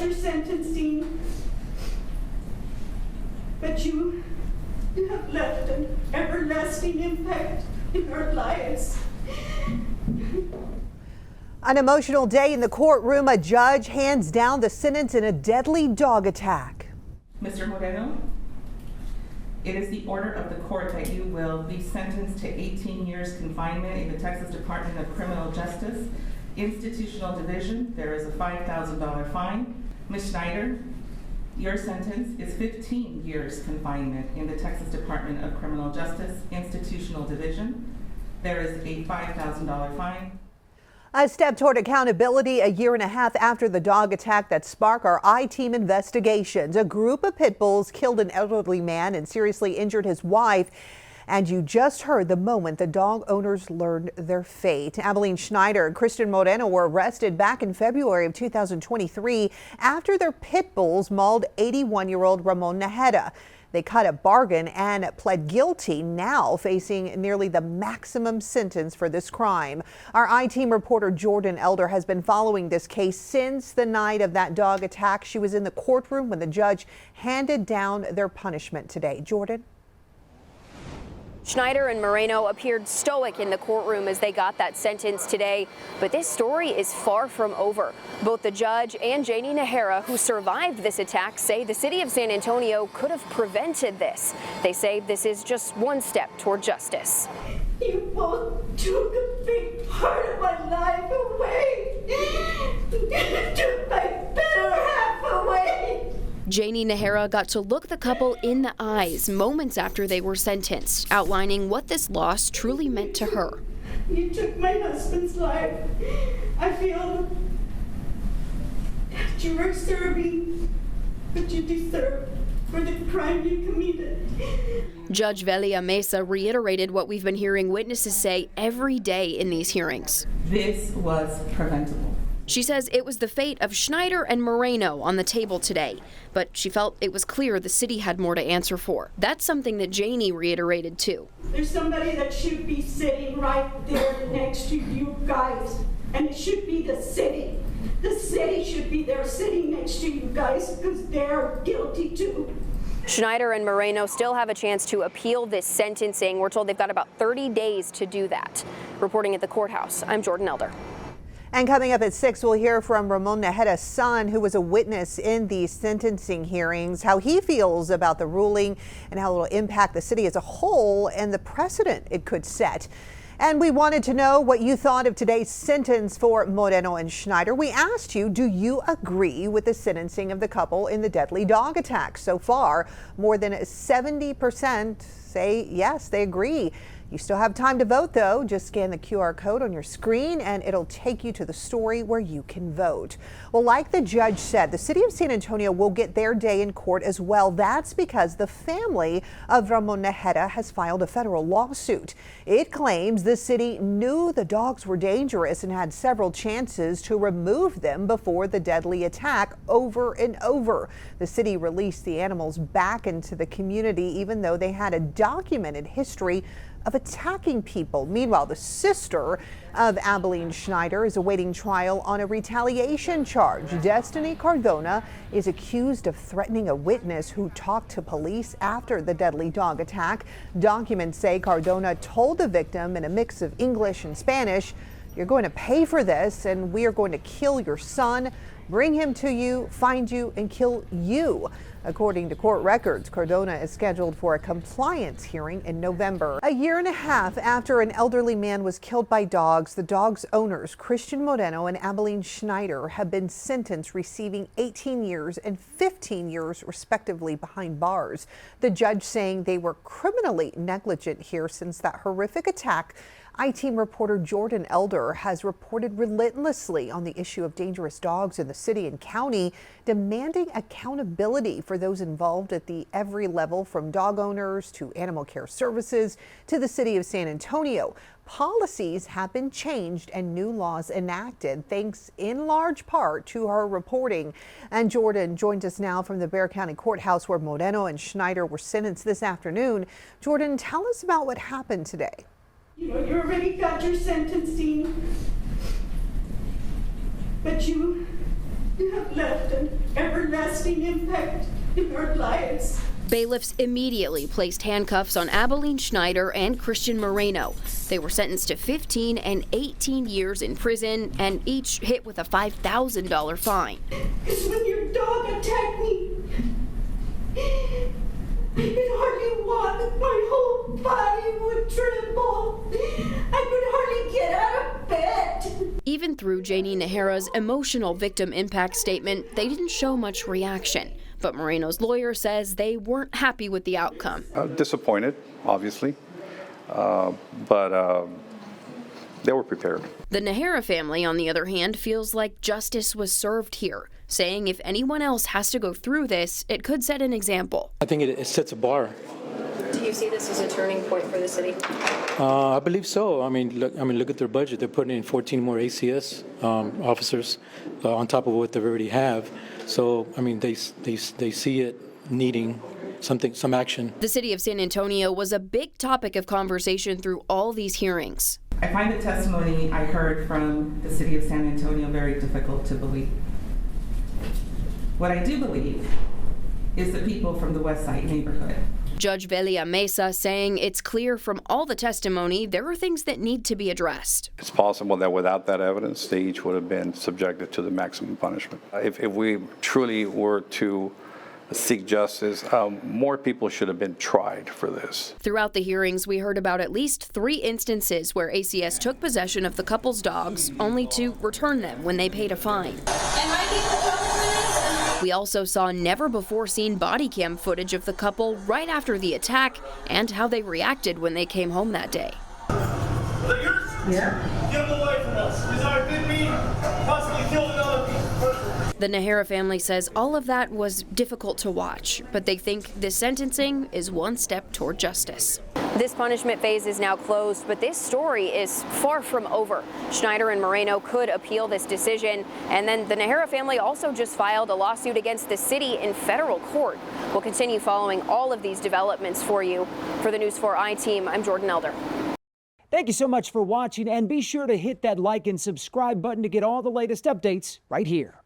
got your sentencing, but you have left an everlasting impact in our lives. An emotional day in the courtroom. A judge hands down the sentence in a deadly dog attack. Mr. Moreno, it is the order of the court that you will be sentenced to 18 years confinement in the Texas Department of Criminal Justice, Institutional Division. There is a $5,000 fine. Ms. Schneider, your sentence is 15 years confinement in the Texas Department of Criminal Justice, Institutional Division. There is a $5,000 fine. A step toward accountability a year and a half after the dog attack that sparked our I-Team investigations. A group of pit bulls killed an elderly man and seriously injured his wife. And you just heard the moment the dog owners learned their fate. Abilene Schneider and Christian Moreno were arrested back in February of 2023 after their pit bulls mauled 81-year-old Ramon Najera. They cut a bargain and pled guilty, now facing nearly the maximum sentence for this crime. Our I-Team reporter Jordan Elder has been following this case since the night of that dog attack. She was in the courtroom when the judge handed down their punishment today. Jordan? Schneider and Moreno appeared stoic in the courtroom as they got that sentence today, but this story is far from over. Both the judge and Janie Najera, who survived this attack, say the city of San Antonio could have prevented this. They say this is just one step toward justice. You both took a big part of my life away. You took my better half away. Janie Najera got to look the couple in the eyes moments after they were sentenced, outlining what this loss truly meant to her. You took my husband's life. I feel that you were serving what you deserved for the crime you committed. Judge Velia Mesa reiterated what we've been hearing witnesses say every day in these hearings. This was preventable. She says it was the fate of Schneider and Moreno on the table today, but she felt it was clear the city had more to answer for. That's something that Janie reiterated too. There's somebody that should be sitting right there next to you guys, and it should be the city. The city should be there sitting next to you guys because they're guilty too. Schneider and Moreno still have a chance to appeal this sentencing. We're told they've got about 30 days to do that. Reporting at the courthouse, I'm Jordan Elder. And coming up at 6, we'll hear from Ramon Najera's son, who was a witness in these sentencing hearings, how he feels about the ruling and how it will impact the city as a whole and the precedent it could set. And we wanted to know what you thought of today's sentence for Moreno and Schneider. We asked you, do you agree with the sentencing of the couple in the deadly dog attack? So far, more than 70% say yes, they agree. You still have time to vote, though. Just scan the QR code on your screen and it'll take you to the story where you can vote. Well, like the judge said, the city of San Antonio will get their day in court as well. That's because the family of Ramon Najera has filed a federal lawsuit. It claims the city knew the dogs were dangerous and had several chances to remove them before the deadly attack over and over. The city released the animals back into the community, even though they had a documented history of attacking people. Meanwhile, the sister of Abilene Schneider is awaiting trial on a retaliation charge. Destiny Cardona is accused of threatening a witness who talked to police after the deadly dog attack. Documents say Cardona told the victim in a mix of English and Spanish, "You're going to pay for this, and we are going to kill your son, bring him to you, find you, and kill you." According to court records, Cardona is scheduled for a compliance hearing in November. A year and a half after an elderly man was killed by dogs, the dog's owners, Christian Moreno and Abilene Schneider, have been sentenced, receiving 18 years and 15 years respectively behind bars. The judge saying they were criminally negligent here since that horrific attack. I-Team reporter Jordan Elder has reported relentlessly on the issue of dangerous dogs in the city and county, demanding accountability for those involved at the every level, from dog owners to animal care services to the city of San Antonio. Policies have been changed and new laws enacted, thanks in large part to her reporting. And Jordan joins us now from the Bexar County Courthouse, where Moreno and Schneider were sentenced this afternoon. Jordan, tell us about what happened today. You know, you already got your sentencing, but you have left an everlasting impact in our lives. Bailiffs immediately placed handcuffs on Abilene Schneider and Christian Moreno. They were sentenced to 15 and 18 years in prison and each hit with a $5,000 fine. Because when your dog attacked me, I could hardly walk. My whole body would tremble. I could hardly get out of bed. Even through Janie Nahara's emotional victim impact statement, they didn't show much reaction. But Moreno's lawyer says they weren't happy with the outcome. Disappointed, obviously, but they were prepared. The Nahara family, on the other hand, feels like justice was served here, saying if anyone else has to go through this, it could set an example. I think it sets a bar. Do you see this as a turning point for the city? I believe so. I mean, look at their budget. They're putting in 14 more ACS officers on top of what they already have. So, I mean, they see it needing some action. The city of San Antonio was a big topic of conversation through all these hearings. I find the testimony I heard from the city of San Antonio very difficult to believe. What I do believe is the people from the West Side neighborhood. Judge Velia Mesa saying it's clear from all the testimony there are things that need to be addressed. It's possible that without that evidence, they each would have been subjected to the maximum punishment. If we truly were to seek justice, more people should have been tried for this. Throughout the hearings, we heard about at least 3 instances where ACS took possession of the couple's dogs only to return them when they paid a fine. We also saw never-before-seen body cam footage of the couple right after the attack and how they reacted when they came home that day. Yeah. Get him away from us. He's already been me, possibly killed another person. The Nahara family says all of that was difficult to watch, but they think this sentencing is one step toward justice. This punishment phase is now closed, but this story is far from over. Schneider and Moreno could appeal this decision, and then the Nahara family also just filed a lawsuit against the city in federal court. We'll continue following all of these developments for you. For the News 4 I-Team, I'm Jordan Elder. Thank you so much for watching, and be sure to hit that like and subscribe button to get all the latest updates right here.